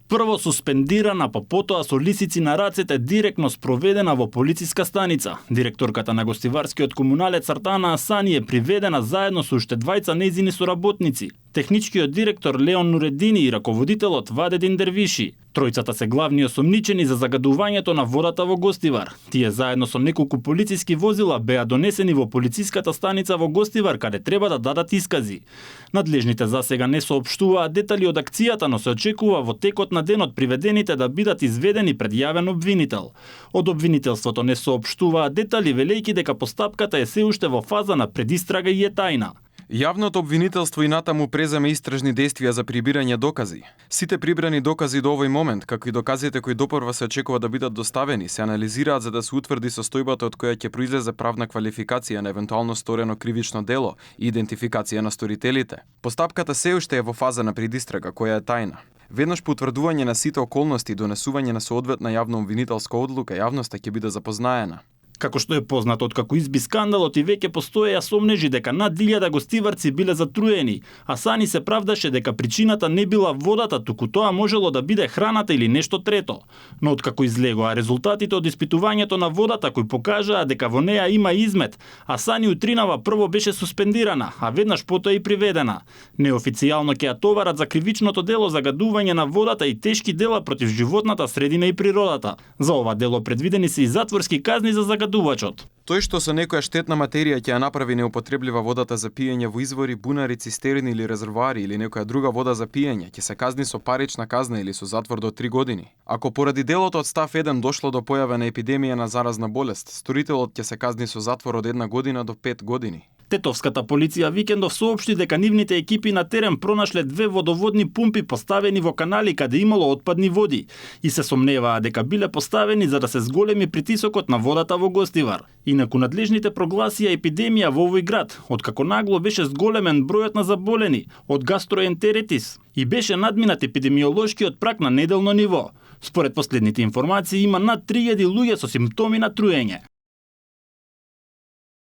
Прво суспендирана, па потоа со лисици на рацете директно спроведена во полициска станица. Директорката на гостиварскиот комуналец Артана Асани е приведена заедно со уште двајца нејзини соработници. Техничкиот директор Леон Нуредини и раководителот Вадедин Дервиши. Тројцата се главни осомничени за загадувањето на водата во Гостивар. Тие заедно со неколку полициски возила беа донесени во полициската станица во Гостивар, каде треба да дадат искази. Надлежните засега не соопштуваат детали од акцијата, но се очекува во текот на денот приведените да бидат изведени пред јавен обвинител. Од обвинителството не соопштуваат детали, велејќи дека постапката е се уште во фаза на предистрага и е тајна. Јавното обвинителство и натаму преземе истражни действија за прибирање докази. Сите прибрани докази до овој момент, како и доказите кои допрва се очекува да бидат доставени, се анализираат за да се утврди состојбата од која ќе произлезе правна квалификација на евентуално сторено кривично дело и идентификација на сторителите. Постапката се уште е во фаза на предистрага, која е тајна. Веднаш по утврдување на сите околности и донесување на соодветна јавно обвинителска одлука, јавноста ќе биде запознаена. Како што е познато откако изби скандалот и веќе постоеја сомнежи дека над 1000 гостиварци биле затруени, Асани се правдаше дека причината не била водата, туку тоа можело да биде храната или нешто трето. Но откако излегоа резултатите од испитувањето на водата кои покажаа дека во неа има измет, Асани утринава прво беше суспендирана, а веднаш потоа и приведена. Неофицијално ќе ја товарат за кривичното дело загадување на водата и тешки дела против животната средина и природата. За ова дело предвидени се и затворски казни за загадувањето. Тој што со некоја штетна материја ќе ја направи неупотреблива водата за пиење во извори, бунари, цистерни или резервоари или некоја друга вода за пиење, ќе се казни со парична казна или со затвор до 3 години. Ако поради делото од став 1 дошло до појава на епидемија на заразна болест, сторителот ќе се казни со затвор од 1 година до 5 години. Тетовската полиција викендов соопшти дека нивните екипи на терен пронашле 2 водоводни пумпи поставени во канали каде имало отпадни води и се сомневаа дека биле поставени за да се зголеми притисокот на водата во Гостивар. Инаку надлежните прогласија епидемија во овој град, откако нагло беше зголемен бројот на заболени од гастроентеритис и беше надминат епидемиолошкиот праг на неделно ниво. Според последните информации има над 3000 луѓе со симптоми на труење.